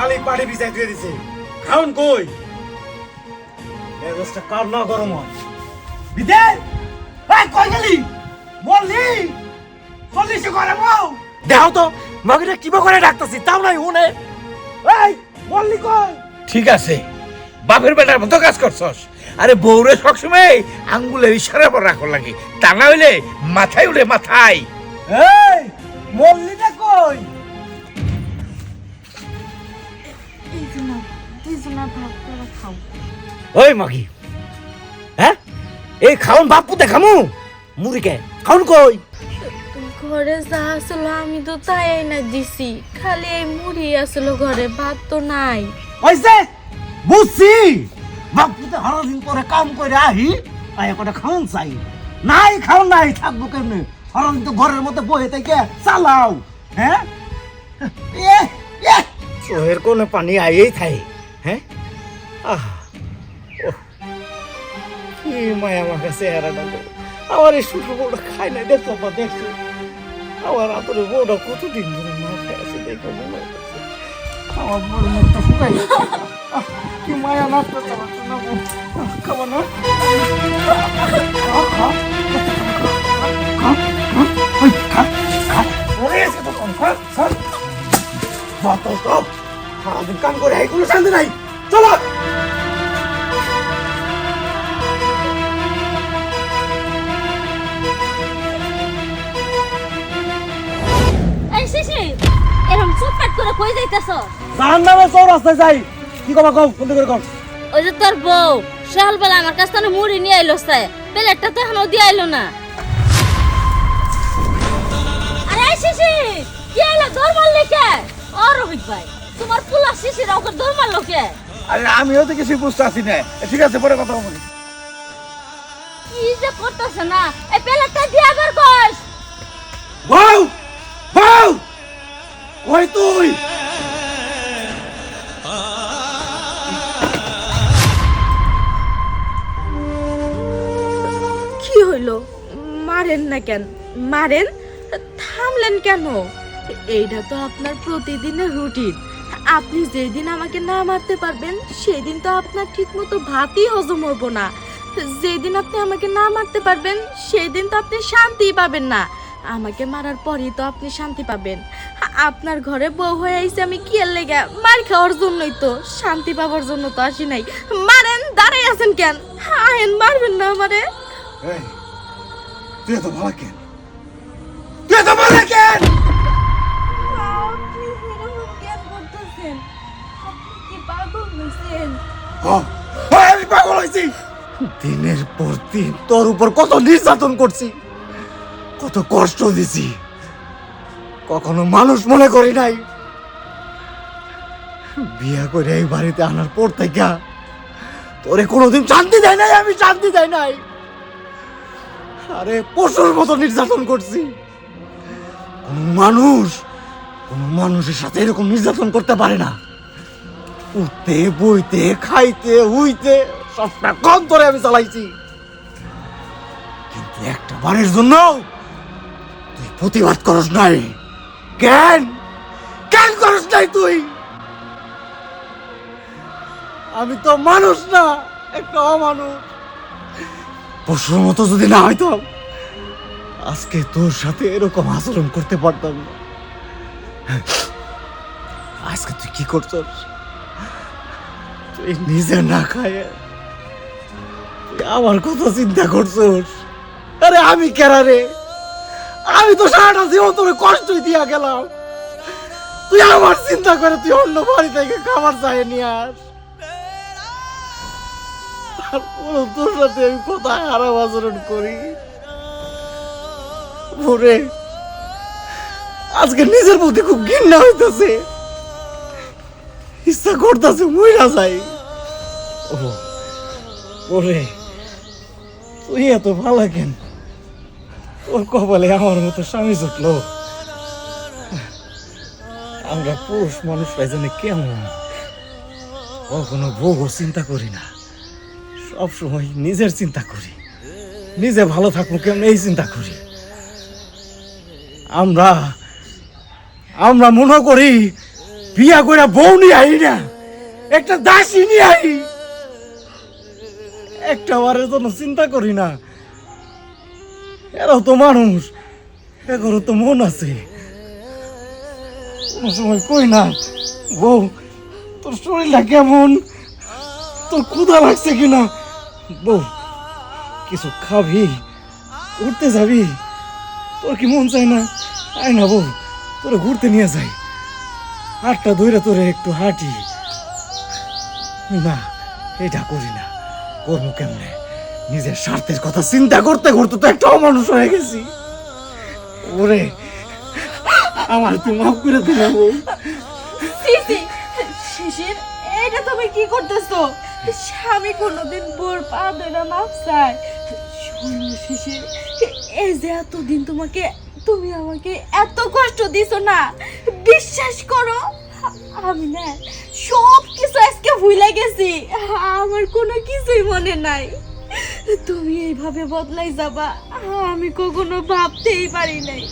মালিক পাড়ে বিছাই দিয়ে দিছে খাউন কই মেজাজটা কার না গরম হয় বিদেশ এই কই গেলি বললি চল্লিশে করে বউ দেখো তো মগিটা কিবা করে ডাকতাছি তাও নাই হুনে এই বললি কই ঠিক আছে বাপের বেটার মতো কাজ করছস আরে বউরে সবসময় আঙ্গুলের ইশারা পর রাখো লাগে তা না হইলে মাথায় উঠে মাথায় এই বললি না কই ওই মাগি হ্যাঁ এই খাউন বাপু দেখামু মুড়িকে খাউন কই ঘরে যা আসলো আমি তো তাই না দিছি খালি এই মুড়ি আসলো ঘরে ভাত তো নাই হইছে বুঝছি বাপুতে হরদিন পরে কাম করে আহি আয় কটা খাউন চাই নাই খাও নাই থাকবো কেমনে হরদিন তো ঘরের মধ্যে বসে থেকে চালাও হ্যাঁ চোহের কোনে পানি আইয়েই থাকে হ্যাঁ কি মায়া আমার কাছে চেহারাটা আমার এই ছোট বউটা খাই নাই দেখো বা দেখছো আমার আপনার বউটা কতদিন ধরে না খেয়ে আছে দেখো মনে হচ্ছে আমার বড় মুখটা ফুকাই কি মায়া নাচতে চালাচ্ছে না বউ খাবো না কাম করে কোনো শান্তি নাই চলো এরকম চুপচাপ করে কই যাইতাছ জাহান্নামে চৌরাস্তায় যাই কি কবা কও বন্ধ করে কও ওই যে তোর বউ সকালবেলা আমার কাছ থেকে মুড়ি নিয়ে আইলো সে প্লেটটা তো এখনো দিয়ে আইলো না আরে শিশি কি আইলা দৌড় মারলে কে ও রোহিত ভাই তোমার পুলা শিশিরা ওকে দৌড় মারলো কে আরে আমিও তো কিছু বুঝতে আসি না ঠিক আছে পরে কথা বলি কি যে করতেছ না এই প্লেটটা দিয়ে আবার কস বউ বউ কই তুই কি হইলো মারেন না কেন মারেন থামলেন কেন এইটা তো আপনার প্রতিদিনের রুটিন আপনি যেদিন আমাকে না মারতে পারবেন সেদিন তো আপনার ঠিকমতো ভাতই হজম হবো না যেদিন আপনি আমাকে না মারতে পারবেন সেদিন তো আপনি শান্তি পাবেন না আমাকে মারার পরেই তো আপনি শান্তি পাবেন আপনার ঘরে বউ হয়ে আইছে আমি কি এর লেগা মার খাওয়ার জন্যই তো শান্তি পাওয়ার জন্য তো আসি নাই মারেন দাঁড়াই আছেন কেন আহেন মারবেন না আমারে তুই তো ভালো কেন তুই তো ভালো কেন আপনি এরকম কেন করতেছেন আপনি কি পাগল হয়েছেন আমি পাগল হয়েছি দিনের পর দিন তোর উপর কত নির্যাতন করছি কত কষ্ট দিছি কখনো মানুষ মনে করি নাই বিয়া করে এই বাড়িতে আনার পর থেকে তোরে কোনোদিন শান্তি দেয় নাই আমি শান্তি দেয় নাই আরে পশুর মতো নির্যাতন করছি কোন মানুষের সাথে এরকম নির্যাতন করতে পারে না উঠতে বইতে খাইতে উইতে সবটা কম করে আমি চালাইছি কিন্তু একটা বারের জন্য তুই প্রতিবাদ করস নাই কেন কেন করস নাই তুই আমি তো মানুষ না একটা অমানুষ পশুর মতো যদি না হয়তো আজকে তোর সাথে এরকম আচরণ করতে পারতাম না আজকে তুই কি করছস তুই নিজে না খায় তুই আমার কথা চিন্তা করছস আরে আমি কেরা রে আমি তো সারাটা জীবন তোর কষ্টই দিয়া গেলাম তুই আমার চিন্তা করে তুই অন্য বাড়ি থেকে খাবার চাই নিয়ে আস তোর সাথে আমি কোথায় খারাপ আচরণ করি ভোরে আজকে নিজের প্রতি খুব ঘৃণা হইতেছে ইচ্ছা করতেছে মইরা যাই ওরে তুই এত ভালো কেন ওর কপালে আমার মতো স্বামী জুটলো আমরা পুরুষ মানুষরা যেন কেমন কখনো বউ চিন্তা করি না সব সময় নিজের চিন্তা করি নিজে ভালো থাকবো কেমন এই চিন্তা করি আমরা মনে করি বিয়া করে বউ নিয়ে আই না, একটা দাসী নিয়ে আই, একটা বারের জন্য চিন্তা করি না। এরাও তো মানুষ, এগুলো তো মন আছে। কোনো সময় কই না, বউ তোর শরীরটা কেমন, তোর ক্ষুধা লাগছে কিনা, বউ কিছু খাবি, উঠতে যাবি, তোর কি মন চায় না, আয় না বউ তোরে ঘুরতে নিয়ে যাই, হাতটা ধরে তোরে একটু হাঁটি। না, এটা করি না, করবো কেমনে? নিজের স্বার্থের কথা চিন্তা করতে করতে তো একটা অমানুষ হয়ে গেছি। ওরে আমার তুই মাফ করে দিলাম। শিশির, এটা তুমি কি করতেছো? স্বামী কোনোদিন বোর পা ধরে মাপ চায়? শোনো শিশির, এই যে এতদিন তুমি আমাকে এত কষ্ট দিছো না, বিশ্বাস করো আমি না সব কিছু আজকে ভুলে গেছি, আমার কোনো কিছুই মনে নাই। তুমি এইভাবে বদলাই যাবা আমি কখনো ভাবতেই পারি নাই।